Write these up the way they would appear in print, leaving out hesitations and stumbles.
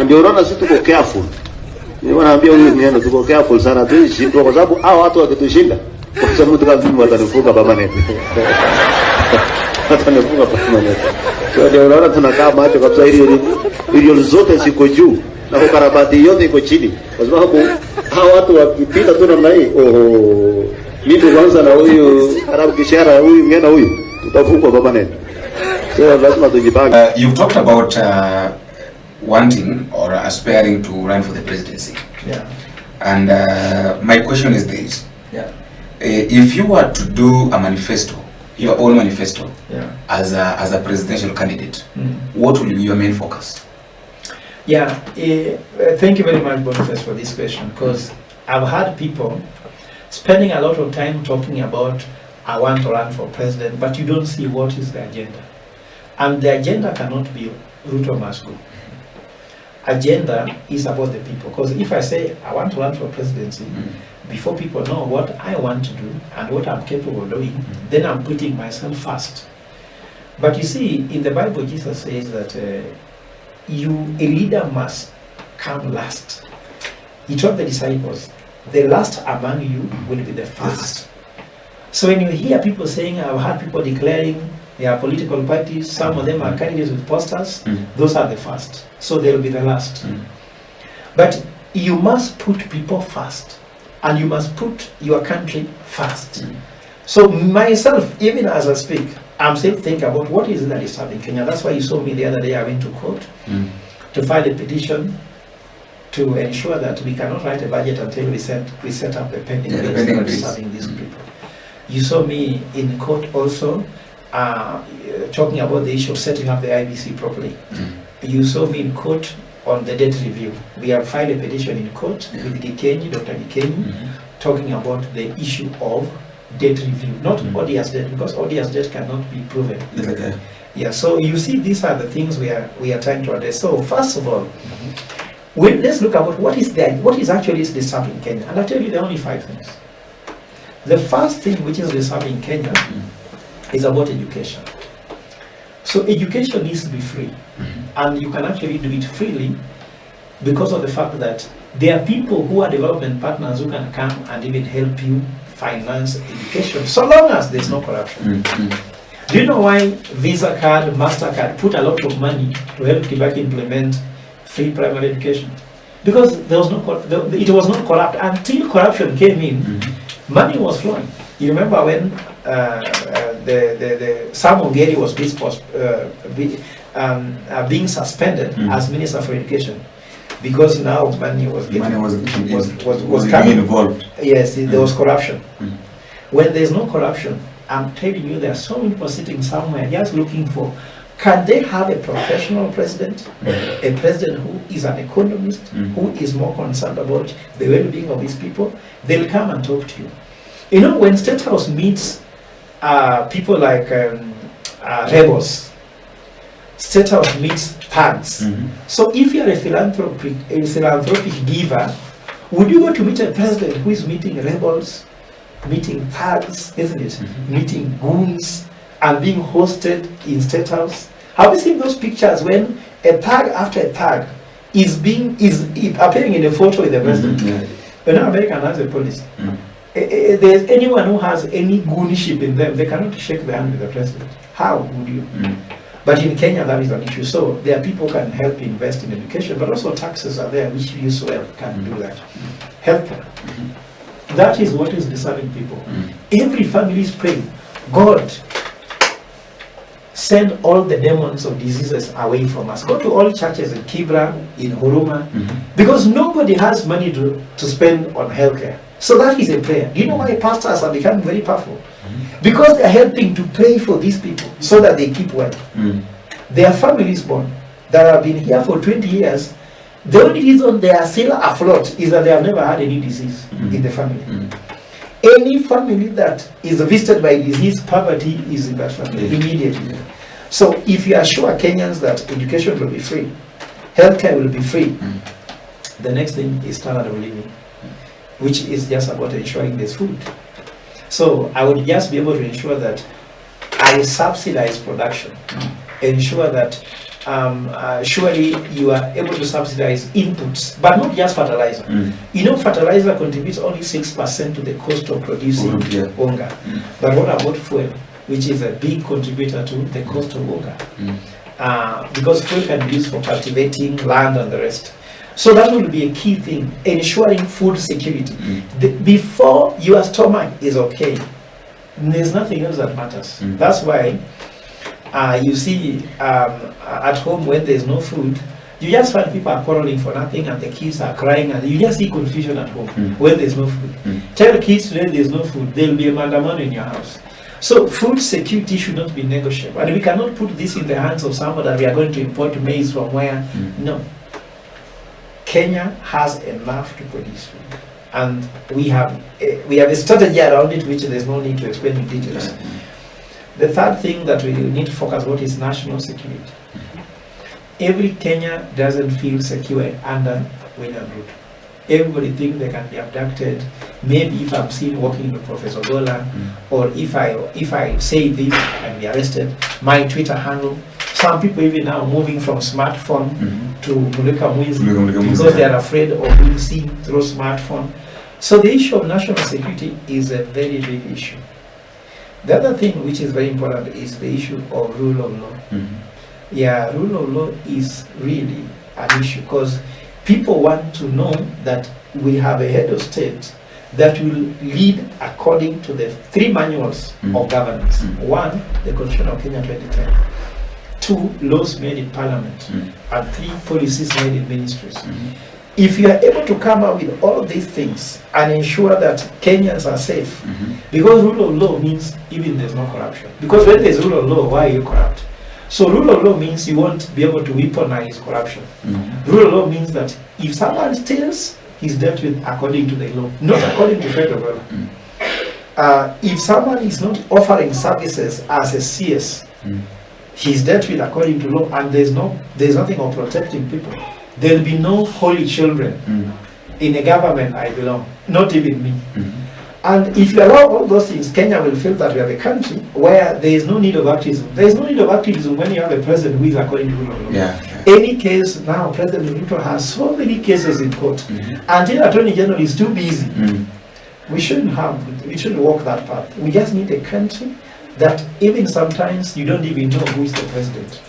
ndio unaona sisi tuko careful. Niwaambia huyu mnyana tuko careful sana tuishindwe kwa sababu hao watu wakitushinda kwa sababu mtu kama mimi watanifunga permanent. Watanifunga permanent. Kwa hiyo unaona tunakaa macho kabisa ili zote ziko juu na ukarabati yote iko chini. Kwa sababu hao watu wakipita tu namna hii mimi kwanza na huyu Arabu kishara huyu mnyana huyu tutafungwa permanent. So lazima tujipange. You've talked about wanting or aspiring to run for the presidency. Yeah. And my question is this. Yeah. If you were to do a manifesto, your own manifesto, Yeah. as a presidential candidate, what will be your main focus? Yeah, thank you very much, Boniface, for this question, because I've had people spending a lot of time talking about I want to run for president, but you don't see what is the agenda. And the agenda cannot be Ruto must go. Agenda is about the people, because if I say I want to run for presidency, before people know what I want to do and what I'm capable of doing, then I'm putting myself first. But you see, in the Bible, Jesus says that a leader must come last. He told the disciples, the last among you will be the first. So when you hear people saying, I've heard people declaring they are political parties, some of them are candidates with posters, those are the first. So they'll be the last. But you must put people first, and you must put your country first. So myself, even as I speak, I'm still thinking about what is it that is happening in Kenya. That's why you saw me the other day, I went to court to file a petition to ensure that we cannot write a budget until we set up the pending bills that are serving these people. You saw me in court also talking about the issue of setting up the IBC properly. You saw me in court on the debt review. We have filed a petition in court with Gikenyi, Dr. Gikenyi, talking about the issue of debt review, not odious debt, because odious debt cannot be proven. Yeah, so you see, these are the things we are trying to address. So first of all, let's look at what is actually disturbing Kenya, and I'll tell you there are only 5 things. The first thing which is disturbing Kenya is about education. So education needs to be free, and you can actually do it freely because of the fact that there are people who are development partners who can come and even help you finance education, so long as there's no corruption. Do you know why Visa card, MasterCard put a lot of money to help Kibaki implement free primary education? Because it was not corrupt until corruption came in. Money was flowing. You remember when the Sam Ongeri was being suspended as Minister for Education, because now money was coming involved. Yes, there was corruption. When there's no corruption, I'm telling you, there are so many people sitting somewhere just looking for, can they have a professional president, a president who is an economist, who is more concerned about the well-being of his people? They'll come and talk to you. You know, when State House meets people like rebels, State House meets thugs. So if you're a philanthropic giver, would you go to meet a president who is meeting rebels, meeting thugs, isn't it? Meeting goons, and being hosted in State House? Have you seen those pictures when a thug after a thug is appearing in a photo with the president? You know, American has a policy. There's anyone who has any goonship in them, they cannot shake their hand with the president. How would you? But in Kenya, that is an issue. So there are people who can help invest in education, but also taxes are there, which you well can do that. Healthcare. That is what is disturbing people. Every family is praying, God, send all the demons of diseases away from us. Go to all churches in Kibra, in Huruma, because nobody has money to spend on healthcare. So that is a prayer. Do you know why pastors are becoming very powerful? Because they are helping to pray for these people so that they keep well. Their families born that have been here for 20 years, the only reason they are still afloat is that they have never had any disease in the family. Any family that is visited by disease, poverty is in that family immediately. So if you assure Kenyans that education will be free, healthcare will be free, the next thing is standard of living, which is just about ensuring there's food. So I would just be able to ensure that I subsidize production, ensure that surely you are able to subsidize inputs, but not just fertilizer. You know, fertilizer contributes only 6% to the cost of producing onga. But what about fuel, which is a big contributor to the cost of onga? Because fuel can be used for cultivating land and the rest. So that will be a key thing, ensuring food security. Before your stomach is okay, there's nothing else that matters. That's why you see at home when there's no food, you just find people are quarreling for nothing and the kids are crying, and you just see confusion at home when there's no food. Tell the kids today there's no food, there will be a mandamano in your house. So food security should not be negotiable. And we cannot put this in the hands of someone that we are going to import maize from where. No. Kenya has enough to produce food. And we have a strategy around it which there's no need to explain in details. The third thing that we need to focus on is national security. Every Kenya doesn't feel secure under William Ruto. Everybody thinks they can be abducted. Maybe if I'm seen walking with Prof. Ogola, or if I say this and be arrested, my Twitter handle. Some people even now moving from smartphone to Muleka Mwizi because they are afraid of being seen through smartphone. So the issue of national security is a very big issue. The other thing which is very important is the issue of rule of law. Yeah, rule of law is really an issue because people want to know that we have a head of state that will lead according to the 3 manuals of governance. 1, the Constitution of Kenya 2010. 2, laws made in Parliament. And 3, policies made in ministries. If you are able to come up with all these things and ensure that Kenyans are safe, because rule of law means even there's no corruption. Because when there's rule of law, why are you corrupt? So rule of law means you won't be able to weaponize corruption. Rule of law means that if someone steals, he's dealt with according to the law, not according to federal law. If someone is not offering services as a CS, he's dealt with according to law, and there's nothing of protecting people. There'll be no holy children in a government I belong, not even me. And if you allow all those things, Kenya will feel that we have a country where there is no need of activism. There is no need of activism when you have a president who is according to rule of law. Any case now, President Ruto has so many cases in court. Until Attorney General is too busy. We shouldn't walk that path. We just need a country that even sometimes you don't even know who is the president.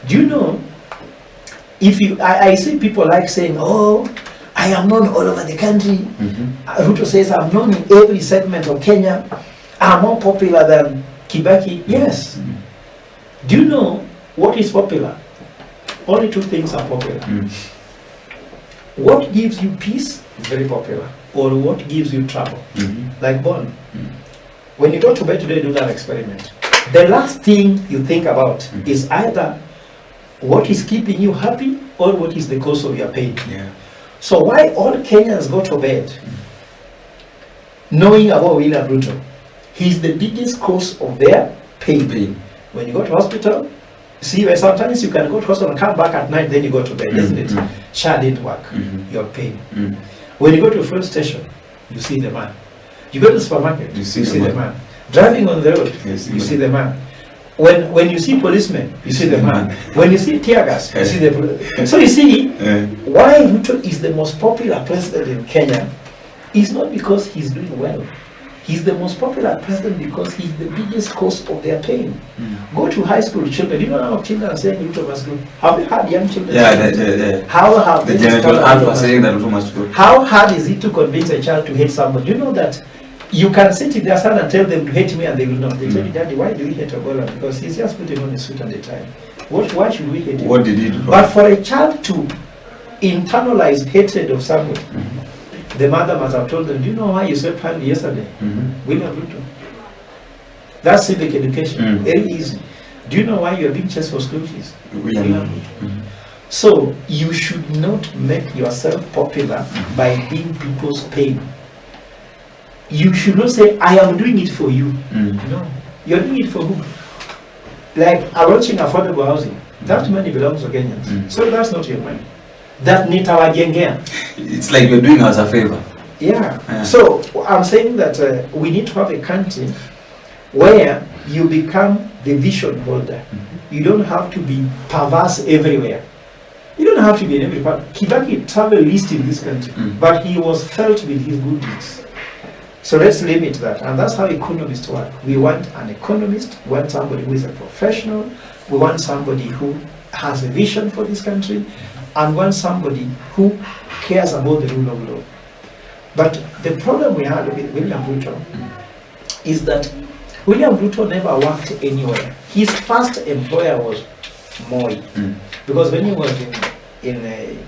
Do you know, I see people like saying, oh, I am known all over the country. Ruto says I'm known in every segment of Kenya. I'm more popular than Kibaki. Yes. Do you know what is popular? Only 2 things are popular. What gives you peace is very popular. Or what gives you trouble. Like Bon. When you go to bed today, do that experiment. The last thing you think about is either what is keeping you happy or what is the cause of your pain. So why all Kenyans go to bed knowing about William Ruto? He's the biggest cause of their pain. When you go to hospital, see, where sometimes you can go to hospital and come back at night, then you go to bed, isn't it? Child didn't work, your pain. When you go to a fuel station, you see the man. You go to the supermarket, you see the man. Driving on the road, you see the man. When you see policemen, you see the man. When you see tear gas, you see the police. So you see, why Ruto is the most popular president in Kenya is not because he's doing well. He's the most popular president because he's the biggest cause of their pain. Go to high school children. You know how children are saying Ruto must go. Have you had young children? How have the general alpha saying that Ruto must go? How hard is it to convince a child to hate somebody? You know that you can sit in their son and tell them to hate me and they will not. They tell you, Daddy, why do we hate Ogola? Because he's just putting on a suit at the time. Why should we hate him? What did he do? But for a child to internalize hatred of somebody, the mother must have told them, do you know why you swept hand yesterday? William Ruto. That's civic education. Very easy. Do you know why you are being chased for school fees? William Ruto. So you should not make yourself popular by being people's pain. You should not say, I am doing it for you. No. You're doing it for who? Like launching affordable housing. That money belongs to Kenyans. So that's not your money. That nitawajengea. It's like you're doing us a favor. Yeah. So I'm saying that we need to have a country where you become the vision holder. You don't have to be perverse everywhere. You don't have to be in every part. Kibaki traveled least in this country, but he was felt with his good deeds. So let's limit that, and that's how economists work. We want an economist, we want somebody who is a professional, we want somebody who has a vision for this country, and we want somebody who cares about the rule of law. But the problem we had with William Ruto is that William Ruto never worked anywhere. His first employer was Moi. Because when he was in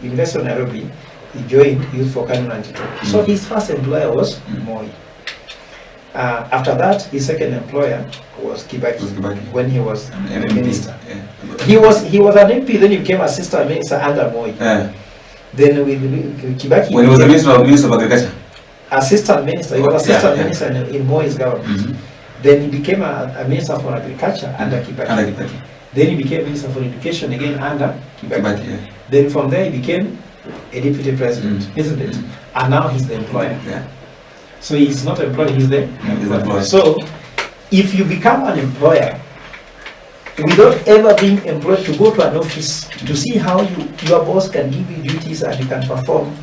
University of Nairobi, he joined Youth for Kanu 92. So his first employer was Moi. After that, his second employer was Kibaki, when he was a minister. Yeah. He was an MP, then he became assistant minister under Moi. Yeah. Then with Kibaki, when he was a minister of agriculture, assistant minister, he was assistant minister in Moi's government. Then he became a minister for agriculture under Kibaki. Then he became minister for education again under Kibaki. Then from there he became a deputy president, isn't it? And now he's the employer. So he's not employed, he's the employer. So if you become an employer without ever being employed, to go to an office to see how your boss can give you duties and you can perform,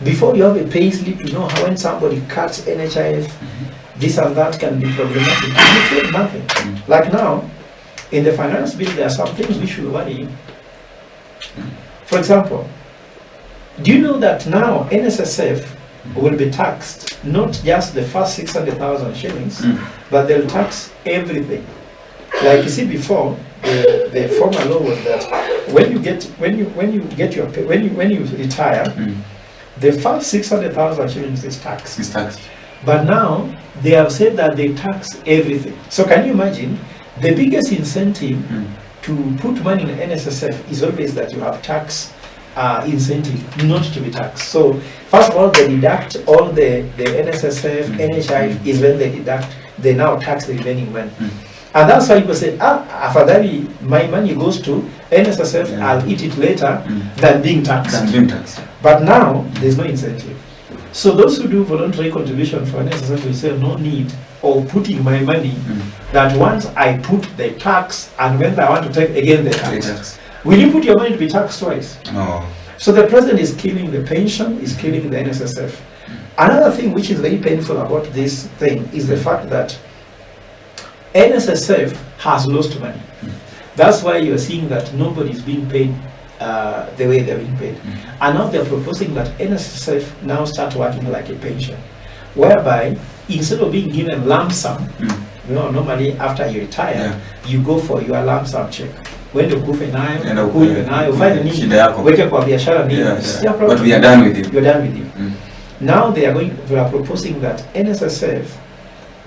before you have a pay slip to know how when somebody cuts NHIF, this and that can be problematic. You feel nothing. Like now, in the finance bill, there are some things we should worry you. For example, do you know that now NSSF will be taxed, not just the first 600,000 shillings, but they'll tax everything. Like you see before, the former law was that when you retire, the first 600,000 shillings is taxed. It's taxed. But now they have said that they tax everything. So can you imagine? The biggest incentive to put money in NSSF is always that you have tax incentive not to be taxed. So first of all, they deduct all the NSSF, NHI is when they now tax the remaining money. And that's why people say, afadhali, my money goes to NSSF, I'll eat it later than being taxed. But now, there's no incentive. So those who do voluntary contribution for NSSF will say, no need of putting my money, that once I put the tax, and when I want to take again the tax. Will you put your money to be taxed twice? No. So the president is killing the pension, is killing the NSSF. Another thing which is very painful about this thing is the fact that NSSF has lost money. That's why you're seeing that nobody is being paid the way they're being paid. And now they're proposing that NSSF now start working like a pension, whereby instead of being given lump sum, you know, normally after you retire, you go for your lump sum check. When you kufe nayo, kunywe nayo, ufanye nini, weke kwa biashara nini, but we are done with it. You're done with it. Now they are proposing that NSSF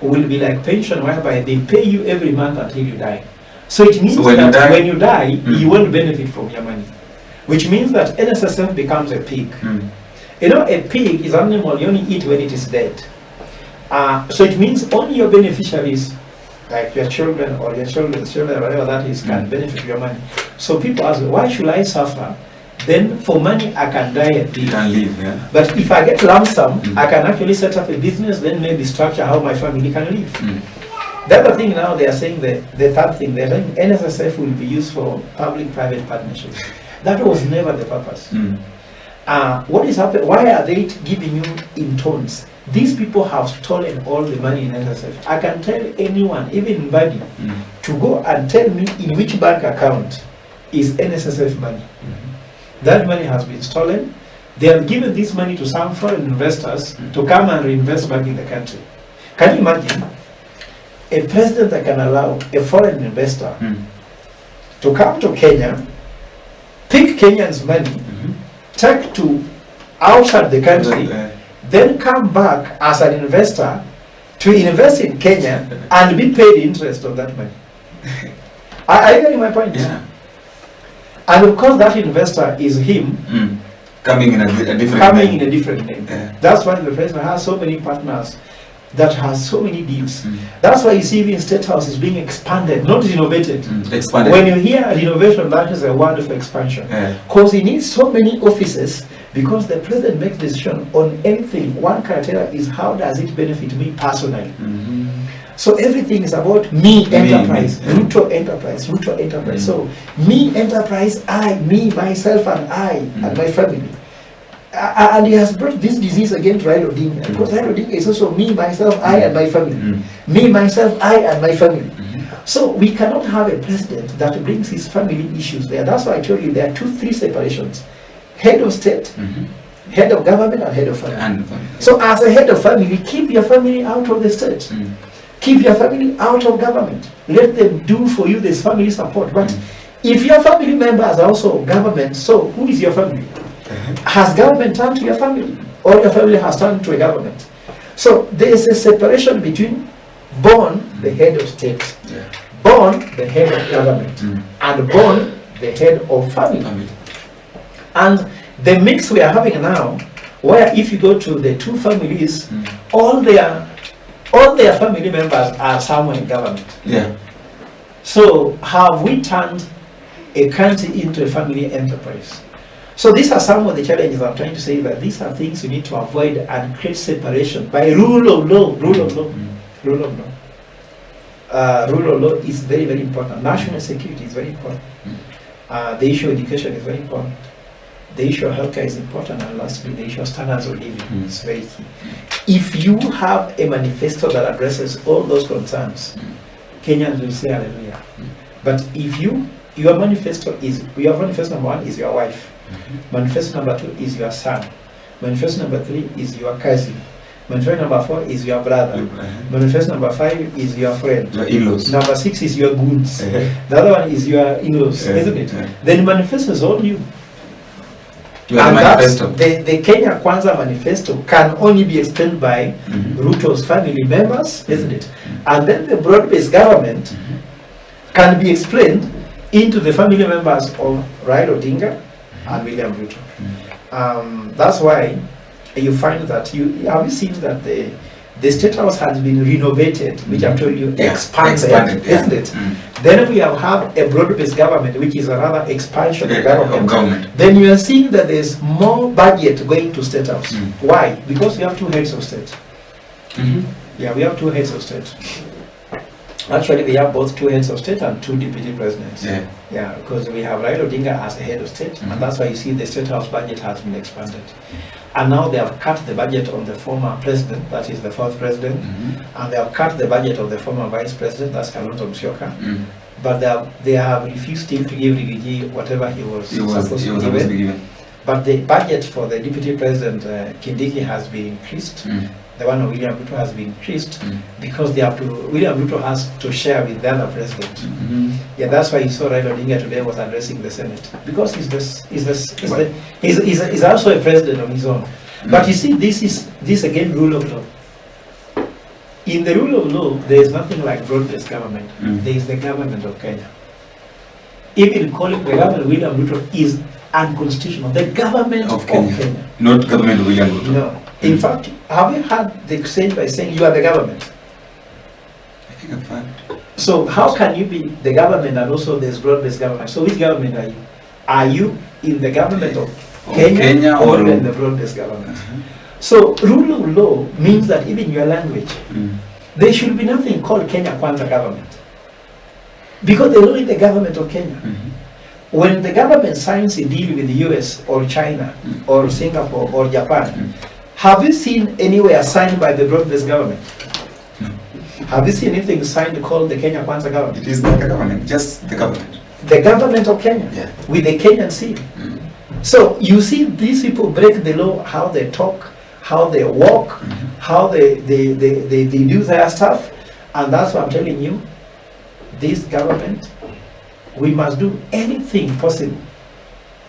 will be like pension, whereby they pay you every month until you die. So it means that when you die, you won't benefit from your money. Which means that NSSF becomes a pig. You know, a pig is an animal you only eat when it is dead. So it means only your beneficiaries, like your children or your children's children, whatever that is, can benefit your money. So people ask, why should I suffer? Then for money I can die and live. But if I get lump sum, I can actually set up a business, then maybe structure how my family can live. The other thing now they are saying, the third thing, they're saying NSSF will be used for public-private partnerships. That was never the purpose. What is happening? Why are they giving you in tones? These people have stolen all the money in NSSF. I can tell anyone, even in Badi, to go and tell me in which bank account is NSSF money. That money has been stolen. They have given this money to some foreign investors to come and reinvest back in the country. Can you imagine a president that can allow a foreign investor to come to Kenya, pick Kenyans' money, take to outside the country, then come back as an investor to invest in Kenya and be paid interest on that money? Are you getting my point? Yeah. And of course that investor is him coming in a different name. That's why the president has so many partners that has so many deals. That's why you see even State House is being expanded, not renovated. Expanded. When you hear renovation, that is a word of expansion. Because he needs so many offices, because the president makes decision on anything. One criteria is how does it benefit me personally. So everything is about me enterprise, Ruto enterprise, Ruto enterprise. So me enterprise, I, me, myself, and I, and my family. And he has brought this disease again to Raila Odinga, because Raila Odinga is also me, myself, I, and my family. Me, myself, I, and my family. So we cannot have a president that brings his family issues there. That's why I told you there are three separations: head of state, head of government, and head of family. So as a head of family, keep your family out of the state. Keep your family out of government. Let them do for you this family support. But if your family members are also government, so who is your family? Has government turned to your family? Or your family has turned to a government? So there is a separation between born, the head of state, born, the head of government, and born, the head of family. And the mix we are having now, where if you go to the two families, all their family members are somewhere in government. So have we turned a country into a family enterprise? So these are some of the challenges I'm trying to say, that these are things you need to avoid and create separation by rule of law. Rule of law. Rule of law. Rule of law is very, very important. National security is very important. The issue of education is very important. The issue of healthcare is important, and lastly, the issue of standards of living is very key. If you have a manifesto that addresses all those concerns, Kenyans will say hallelujah. But if your manifesto number one is your wife, manifesto number two is your son, manifesto number three is your cousin, manifesto number four is your brother, manifesto number five is your friend, your in-laws, number six is your goods, the other one is your in-laws, isn't it? Then manifesto is all you. And manifesto. The Kenya Kwanza manifesto can only be explained by Ruto's family members, isn't it? And then the broad-based government can be explained into the family members of Raila Odinga and William Ruto. That's why you find that have you seen that the State House has been renovated, which I've told you expanded, isn't it? Then we have a broad-based government, which is another expansion of government. Then you are seeing that there's more budget going to State House. Why? Because we have two heads of state. Yeah, we have two heads of state. Actually, we have both two heads of state and two deputy presidents. Yeah, because we have Raila Odinga as a head of state, and that's why you see the State House budget has been expanded. And now they have cut the budget on the former president, that is the fourth president, and they have cut the budget of the former vice president, that's Kalonzo Musyoka. But they have refused him to give Rigiji whatever he was supposed to be given. But the budget for the deputy president, Kindiki, has been increased. The one of William Ruto has been increased because William Ruto has to share with the other president. Yeah, that's why you saw Raila Odinga today was addressing the Senate, because he's also a president on his own. But you see, this again rule of law. In the rule of law, there is nothing like broad-based government. There is the government of Kenya. Even calling the government of William Ruto is unconstitutional. The government of Kenya. Not government of William Ruto. No. In fact, have you heard the exchange by saying you are the government? I think I've heard. So how can you be the government and also there's broad-based government? So which government are you? Are you in the government of Kenya or in the broad-based government? So rule of law means that even your language, there should be nothing called Kenya Kwanza government, because they're only the government of Kenya. When the government signs a deal with the US or China or Singapore or Japan, have you seen anywhere signed by the broad-based government? Have you seen anything signed called the Kenya Kwanza government? It is not the government, just the government. The government of Kenya, with the Kenyan seal. So you see these people break the law, how they talk, how they walk, how they do their stuff. And that's what I'm telling you, this government, we must do anything possible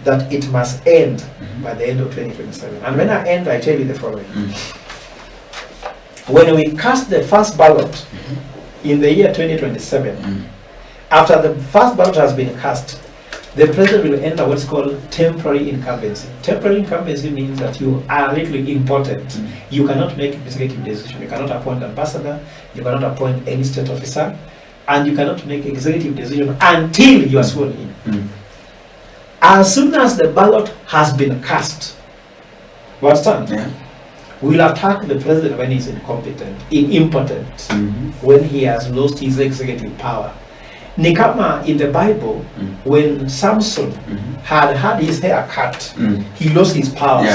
that it must end by the end of 2027. And when I end, I tell you the following. When we cast the first ballot in the year 2027, after the first ballot has been cast, the president will enter what's called temporary incumbency. Temporary incumbency means that you are literally important. You cannot make executive decision. You cannot appoint an ambassador. You cannot appoint any state officer. And you cannot make executive decision until you are sworn in. As soon as the ballot has been cast, understand? We will attack the president when he's incompetent, impotent, when he has lost his executive power. Nikama in the Bible, when Samson had his hair cut, he lost his powers.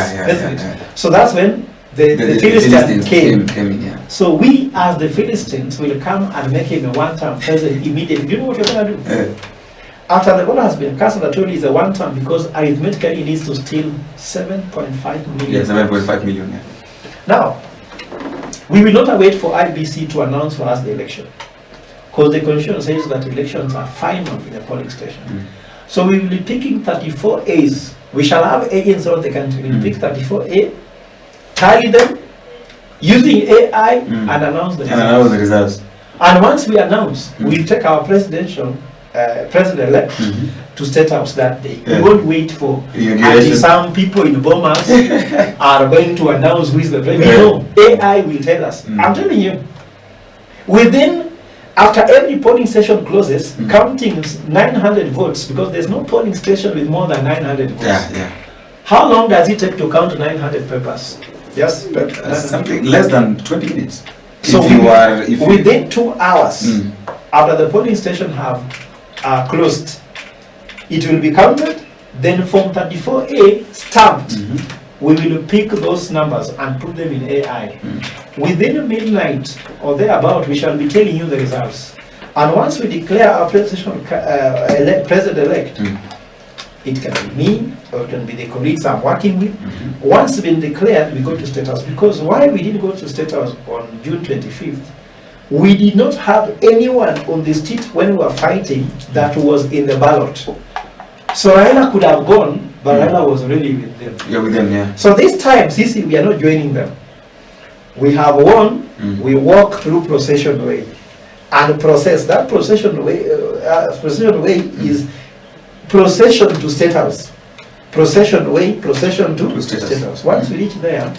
So that's when the Philistines came in, yeah. So we as the Philistines will come and make him a one-term president immediately. Do you know what you're going to do? After the dollar has been cancelled, I told you it's a one-term because arithmetically he needs to steal 7.5 million. Yeah, 7.5 million, yeah. Now, we will not wait for IBC to announce for us the election, because the constitution says that elections are final in a polling station. So we will be picking 34 A's. We shall have agents all the country. We will pick 34 A, tally them, using AI, and announce the results. And once we announce, we'll take our president-elect to State House that day. We won't wait for until some people in Bomas are going to announce who is the president. No, AI will tell us. I'm telling you, after every polling station closes, counting 900 votes, because there's no polling station with more than 900 votes. How long does it take to count 900 papers? Just something less than 20 minutes. So within 2 hours, after the polling station have closed, it will be counted. Then Form 34A stamped. We will pick those numbers and put them in AI. Within midnight or thereabout, we shall be telling you the results. And once we declare our president-elect, it can be me, or it can be the colleagues I'm working with. Once it's been declared, we go to State House. Because why we didn't go to State House on June 25th, we did not have anyone on the street when we were fighting that was in the ballot. So Raila could have gone, but Raila was really with them. You're with them, yeah. So this time, Sisi, we are not joining them. We have won, we walk through procession way and process. That procession way is procession to State House. Procession way, procession to State House. Once we reach there,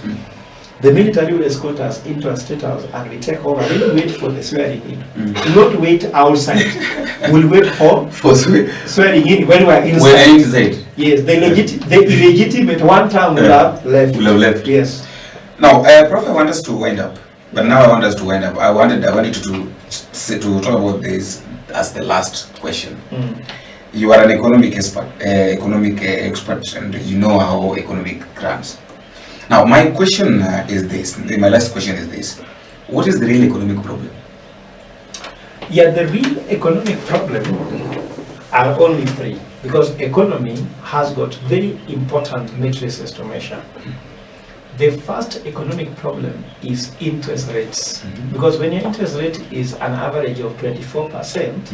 the military will escort us into a State House and we take over. We'll wait for the swearing in. We'll not wait outside. We'll wait for swearing in when we're inside. We're inside. Yes, the illegitimate one time will have left. Will have left. Yes. Now, Prof, I want us to wind up. But now I want us to wind up. I wanted you to talk about this as the last question. You are an economic expert, and you know how economic runs. Now, my question is this. My last question is this: what is the real economic problem? Yeah, the real economic problem are only three, because economy has got very important matrices to measure. The first economic problem is interest rates, because when your interest rate is an average of 24%,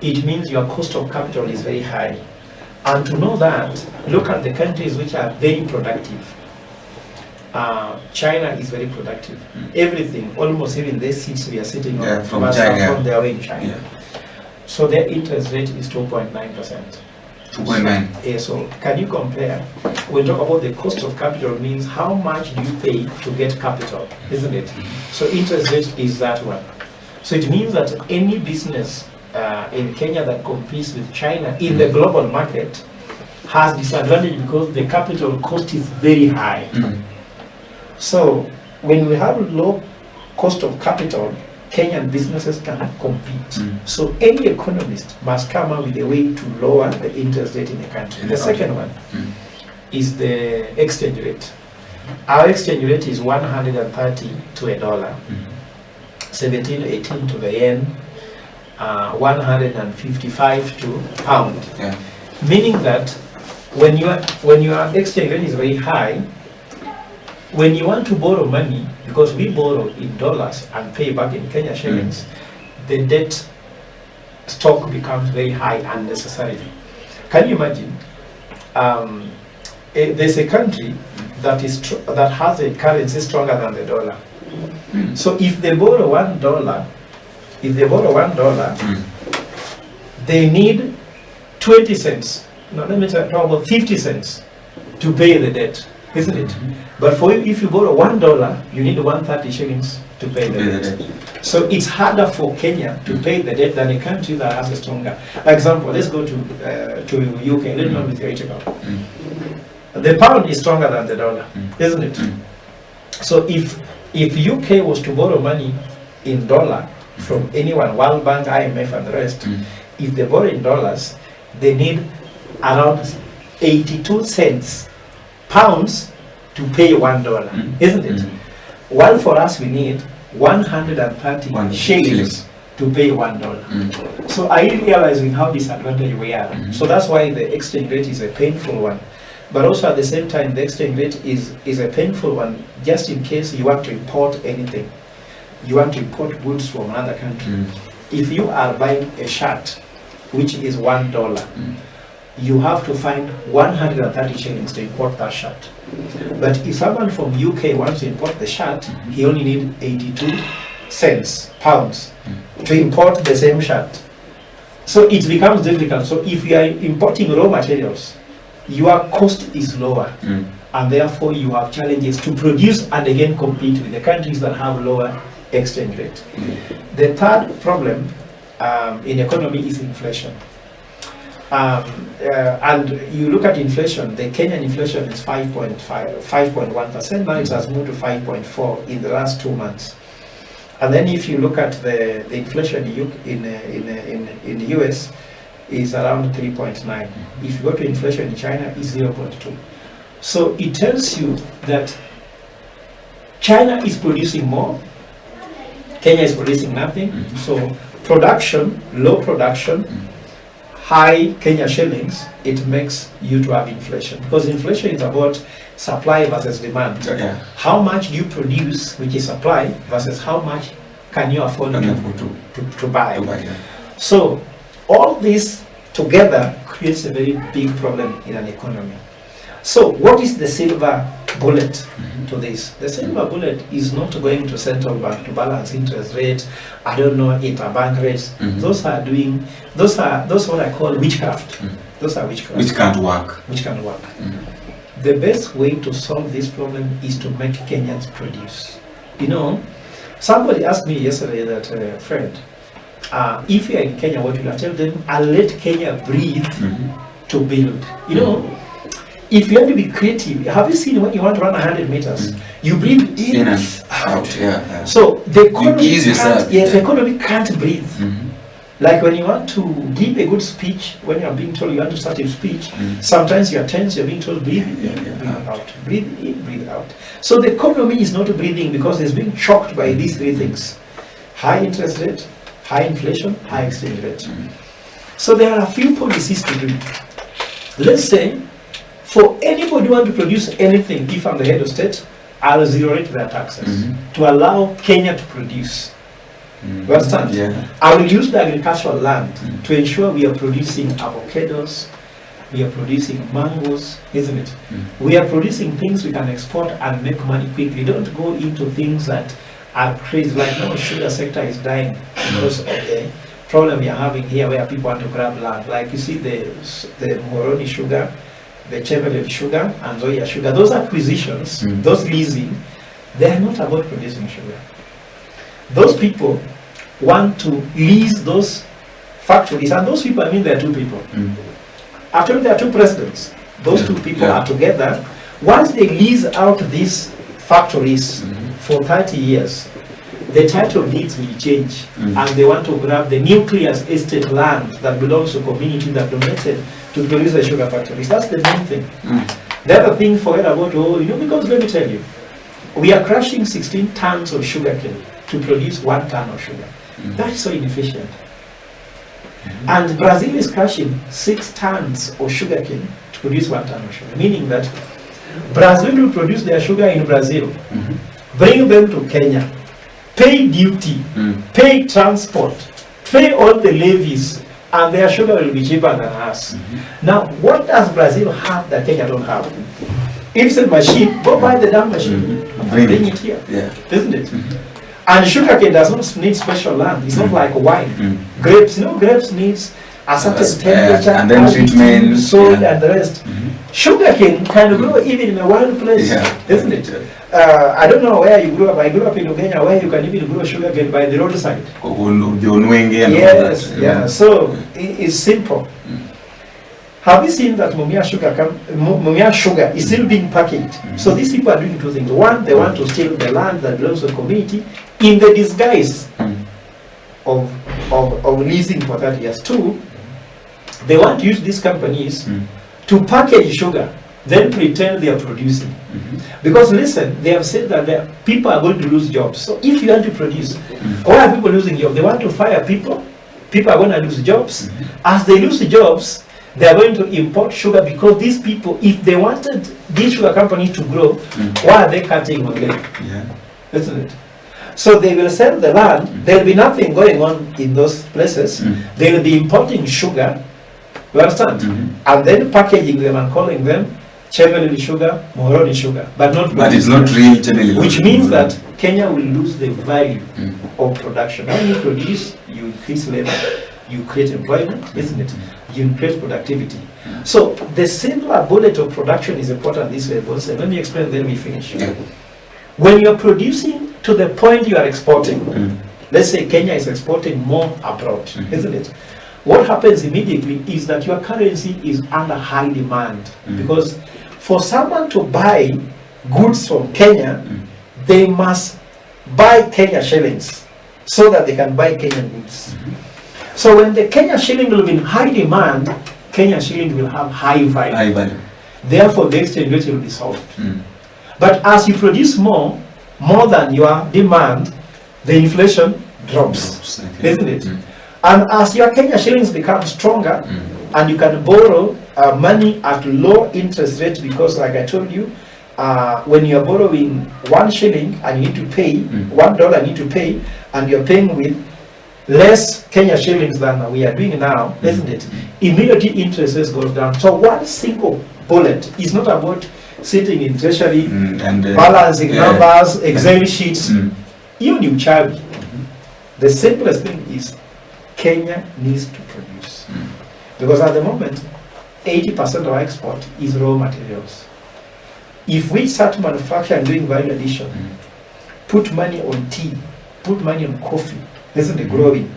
it means your cost of capital is very high. And to know that, look at the countries which are very productive. China is very productive. Everything, almost even the seats we are sitting on, from their way in China. So their interest rate is 2.9%. 2.9. So can you compare? When we talk about the cost of capital, means how much do you pay to get capital, isn't it? So interest rate is that one. So it means that any business in Kenya that competes with China in the global market has disadvantage because the capital cost is very high. So when we have low cost of capital, Kenyan businesses cannot compete. So any economist must come up with a way to lower the interest rate in the country. The second one is the exchange rate. Our exchange rate is 130 to a dollar, 17, 18 to the yen, 155 to pound. Meaning that when your exchange rate is very high, when you want to borrow money, because we borrow in dollars and pay back in Kenya shillings, the debt stock becomes very high unnecessarily. Can you imagine? There's a country that has a currency stronger than the dollar. So if they borrow $1, they need 20 cents. No, let me talk about 50 cents to pay the debt, isn't it? But if you borrow $1, you need 130 shillings to pay the debt. So it's harder for Kenya to pay the debt than a country that has a stronger. For example, let's go to UK. Let's not be theoretical. The pound is stronger than the dollar, isn't it? So if UK was to borrow money in dollar from anyone, World Bank, IMF, and the rest, if they borrow in dollars, they need around 82 cents pounds to pay $1, isn't it? While for us we need 130 shillings to pay $1. So are you realizing how disadvantaged we are? So that's why the exchange rate is a painful one. But also at the same time, the exchange rate is a painful one just in case you want to import anything. You want to import goods from another country. If you are buying a shirt, which is $1, you have to find 130 shillings to import that shirt. But if someone from UK wants to import the shirt, he only needs 82 cents, pounds, to import the same shirt. So it becomes difficult. So if you are importing raw materials, your cost is lower, and therefore you have challenges to produce and again compete with the countries that have lower exchange rate. The third problem in economy is inflation. And you look at inflation, the Kenyan inflation is 5.1%, now it has moved to 5.4 in the last 2 months. And then if you look at the inflation in the US, is around 3.9. If you go to inflation in China, it's 0.2. So it tells you that China is producing more, Kenya is producing nothing. So production, low production, high Kenya shillings, it makes you to have inflation. Because inflation is about supply versus demand. How much do you produce, which is supply, versus how much can you afford to buy. So all this together creates a very big problem in an economy. So what is the silver bullet to this? The silver bullet is not going to central bank to balance interest rate, I don't know, interbank rates. Those are what I call witchcraft. Those are witchcraft. Which can't work. Which can work. The best way to solve this problem is to make Kenyans produce. You know, somebody asked me yesterday that, friend, if you're in Kenya, what will I tell them? I'll let Kenya breathe to build. You know, if you have to be creative, have you seen when you want to run 100 meters, you breathe in and out. So the economy, the economy can't breathe. Like when you want to give a good speech, when you're being told you want to start a speech, sometimes you're tense, you're being told breathe in, breathe out, breathe in, breathe out. So the economy is not breathing because it's being choked by these three things: high interest rate, high inflation, high exchange rate. So there are a few policies to do. Let's say, for anybody who wants to produce anything, if I'm the head of state, I'll zero rate their taxes to allow Kenya to produce. You understand? I will use the agricultural land to ensure we are producing avocados, we are producing mangoes, isn't it? We are producing things we can export and make money quickly. Don't go into things that are crazy. Like now, the sugar sector is dying because of the problem we are having here where people want to grab land. Like you see the Moroni sugar, the Chevelin sugar, and Zoya sugar. Those acquisitions, those leasing, they are not about producing sugar. Those people want to lease those factories, and those people, I mean, there are two people. Actually, there are two presidents. Those two people are together. Once they lease out these factories for 30 years, the title deeds will change, and they want to grab the nucleus estate land that belongs to community that donated to produce the sugar factories. That's the main thing. The other thing, forget about, because let me tell you, we are crushing 16 tons of sugar cane to produce 1 ton of sugar. That's so inefficient. And Brazil is crushing 6 tons of sugar cane to produce 1 ton of sugar, meaning that Brazil will produce their sugar in Brazil, bring them to Kenya, pay duty, pay transport, pay all the levies, and their sugar will be cheaper than us. Now, what does Brazil have that Kenya don't have? If it's a machine, go buy the damn machine and bring it here, isn't it? And sugarcane does not need special land. It's not like wine. Grapes, grapes needs a certain temperature, and then treatment, soil, and the rest. Sugarcane can grow even in a wild place, isn't it? I don't know where you grew up. I grew up in Uganda, where you can even grow sugarcane by the roadside. Yes, So it's simple. Have you seen that Mumia sugar is still being packaged? So these people are doing two things. One, they want to steal the land that belongs to the community in the disguise of leasing for 30 years. Two, they want to use these companies to package sugar, then pretend they are producing. Because listen, they have said that people are going to lose jobs. So if you want to produce, why are people losing jobs? They want to fire people. People are going to lose jobs. As they lose jobs, they are going to import sugar, because these people, if they wanted these sugar companies to grow, why are they cutting on them? Isn't it? So they will sell the land, there will be nothing going on in those places, they will be importing sugar, you understand? And then packaging them and calling them Chemelili sugar, Muhoroni sugar, but it's not real Chemelili. Which means that Kenya will lose the value of production. When you produce, you increase labor, you create employment, isn't it? You increase productivity. So the simpler bullet of production is important this way. Let me explain, then we finish. When you're producing to the point you are exporting, let's say Kenya is exporting more abroad, isn't it? What happens immediately is that your currency is under high demand, because for someone to buy goods from Kenya, they must buy Kenya shillings so that they can buy Kenyan goods. So when the Kenya shilling will be in high demand, Kenya shilling will have high value. Therefore, the exchange rate will be solved. But as you produce more than your demand, the inflation drops, isn't it? And as your Kenya shillings become stronger, and you can borrow money at low interest rates, because like I told you, when you're borrowing 1 shilling and you need to pay, $1 you need to pay, and you're paying with less Kenya shillings than we are doing now, isn't it? Immediately interest rates goes down. So one single bullet is not about sitting in treasury, and balancing numbers, Excel sheets. Even in charge, the simplest thing is Kenya needs to produce. Because at the moment, 80% of our export is raw materials. If we start manufacturing and doing value addition, put money on tea, put money on coffee, isn't it, growing,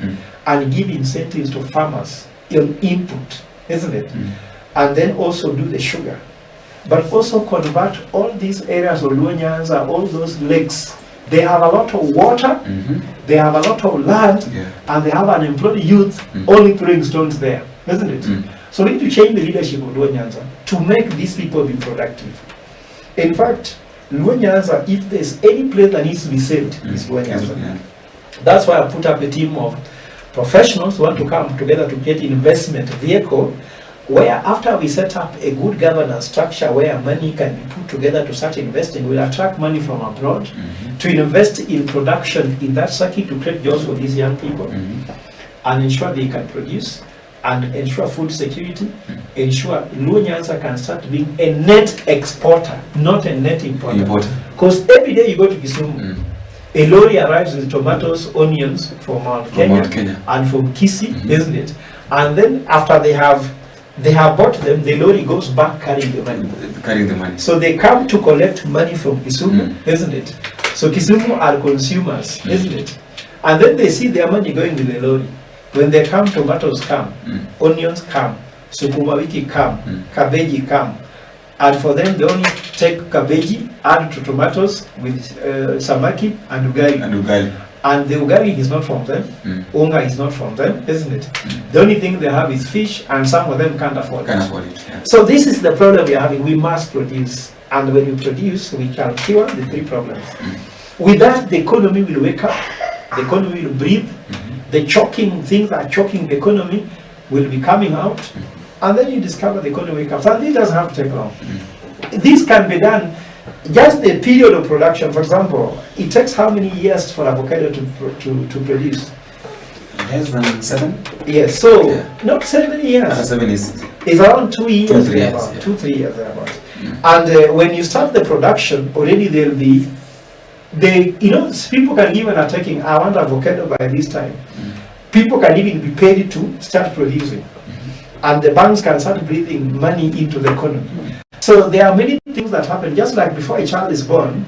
and give incentives to farmers on input, isn't it? And then also do the sugar. But also convert all these areas of Luanyanza, all those lakes. They have a lot of water, they have a lot of land, and they have unemployed youth only throwing stones there, isn't it? So we need to change the leadership of Luanyanza to make these people be productive. In fact, Luanyanza, if there's any place that needs to be saved, it's Luanyanza. That's why I put up a team of professionals who want to come together to create an investment vehicle where, after we set up a good governance structure where money can be put together to start investing, we'll attract money from abroad to invest in production in that circuit to create jobs for these young people and ensure they can produce and ensure food security, ensure Luanyanza can start being a net exporter, not a net importer. Because every day you go to Kisumu, a lorry arrives with tomatoes, onions from Mount Kenya and from Kisii, isn't it? And then after they have bought them, the lorry goes back carrying the money. So they come to collect money from Kisumu, isn't it? So Kisumu are consumers, isn't it? And then they see their money going with the lorry. When they come, tomatoes come, onions come, sukuma wiki come, cabbage come. And for them, they only take cabbage, add to tomatoes with samaki and ugali. And the ugali is not from them, unga is not from them, isn't it? The only thing they have is fish, and some of them can't afford it. So this is the problem we are having. We must produce, and when we produce, we can cure the 3 problems. With that, the economy will wake up, the economy will breathe, the choking things that are choking the economy will be coming out, and then you discover the economy comes. And this doesn't have to take long. This can be done. Just the period of production, for example, it takes how many years for avocado to produce? Less than 7? Yes, so not 7 years. 7 is... It's around 2 years, 2 3 years, 2-3 years thereabout. And when you start the production, already there'll be, people can even are taking, I want avocado by this time. People can even be paid to start producing. And the banks can start breathing money into the economy. So there are many things that happen. Just like before a child is born,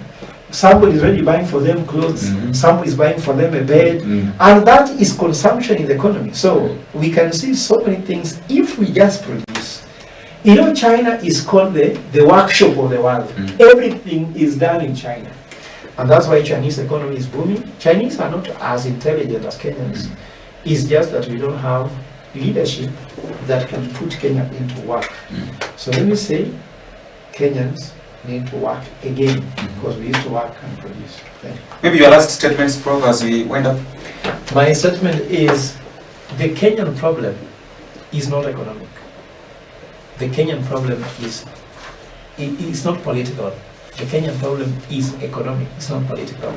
somebody is already buying for them clothes, somebody is buying for them a bed, and that is consumption in the economy. So we can see so many things if we just produce. You know, China is called the workshop of the world. Everything is done in China. And that's why Chinese economy is booming. Chinese are not as intelligent as Kenyans. It's just that we don't have leadership that can put Kenya into work. So let me say, Kenyans need to work again, because we used to work and produce. Maybe your last statements, Prof, as we wind up. My statement is, the Kenyan problem is not economic. The Kenyan problem is not political. The Kenyan problem is economic, it's not political.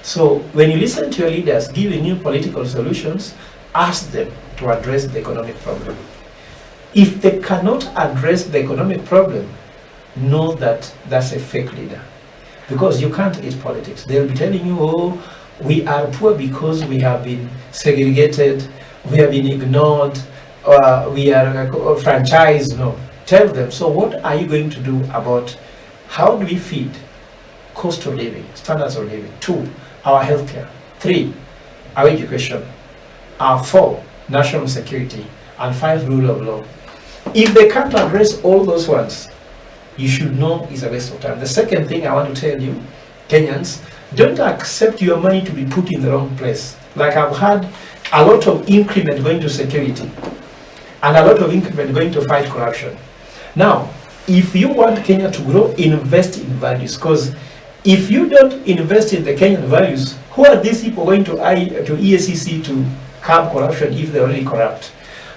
So when you listen to your leaders giving you political solutions, ask them to address the economic problem. If they cannot address the economic problem, know that that's a fake leader. Because you can't eat politics. They'll be telling you, oh, we are poor because we have been segregated, we have been ignored, we are franchised. No. Tell them, so what are you going to do about how do we feed cost of living, standards of living? 2, our healthcare. 3, our education. 4, national security. And 5, rule of law. If they can't address all those ones, you should know it's a waste of time. The second thing I want to tell you, Kenyans, don't accept your money to be put in the wrong place. Like I've had a lot of increment going to security and a lot of increment going to fight corruption. Now, if you want Kenya to grow, invest in values. Because if you don't invest in the Kenyan values, who are these people going to EACC to curb corruption if they're already corrupt?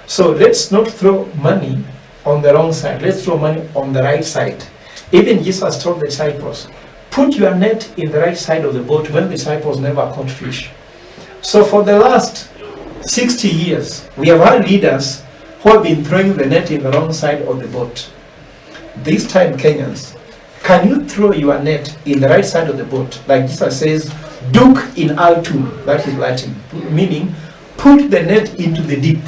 So let's not throw money on the wrong side. Let's throw money on the right side. Even Jesus told the disciples, put your net in the right side of the boat, when the disciples never caught fish. So for the last 60 years, we have had leaders who have been throwing the net in the wrong side of the boat. This time, Kenyans, can you throw your net in the right side of the boat? Like Jesus says, duc in altum, that is Latin, meaning put the net into the deep.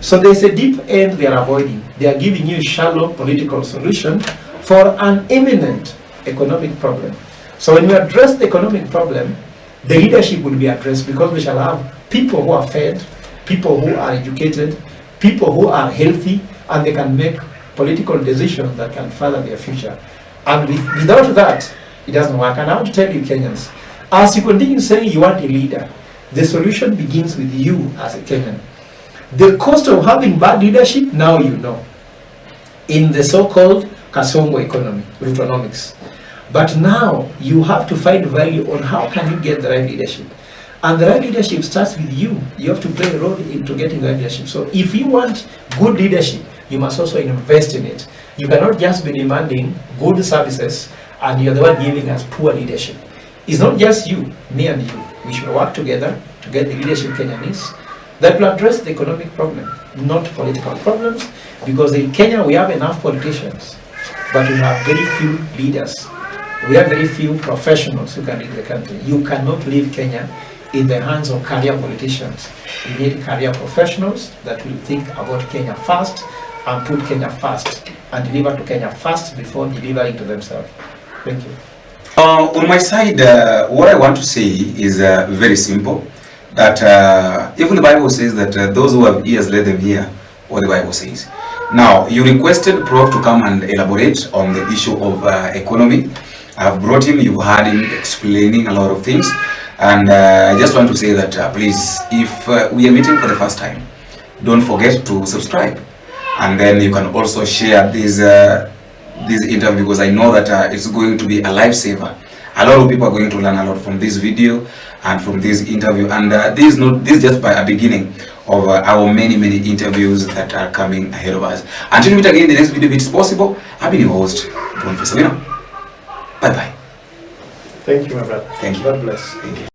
So there's a deep end they are avoiding. They are giving you a shallow political solution for an imminent economic problem. So when we address the economic problem, the leadership will be addressed, because we shall have people who are fed, people who are educated, people who are healthy, and they can make political decisions that can further their future. And without that, it doesn't work. And I want to tell you, Kenyans, as you continue saying you want a leader, the solution begins with you as a Kenyan. The cost of having bad leadership, now you know, in the so-called Kasongo economy, Ruto'S. But now you have to find value on how can you get the right leadership. And the right leadership starts with you. You have to play a role into getting the right leadership. So if you want good leadership, you must also invest in it. You cannot just be demanding good services and you're the one giving us poor leadership. It's not just you, me and you. We should work together to get the leadership Kenya needs that will address the economic problem, not political problems, because in Kenya we have enough politicians, but we have very few leaders. We have very few professionals who can lead the country. You cannot leave Kenya in the hands of career politicians. You need career professionals that will think about Kenya first and put Kenya first and deliver to Kenya first before delivering to themselves. Thank you. On my side, what I want to say is very simple. That even the Bible says that those who have ears, let them hear what the Bible says. Now, you requested Prof to come and elaborate on the issue of economy. I've brought him, you've heard him explaining a lot of things. And I just want to say that please, if we are meeting for the first time, don't forget to subscribe. And then you can also share this interview, because I know that it's going to be a lifesaver. A lot of people are going to learn a lot from this video and from this interview, and this is just by a beginning of our many interviews that are coming ahead of us. Until we meet again in the next video, if it's possible, I've been your host, Prof. Bye bye. Thank you, my brother. Thank you. God bless. Thank you.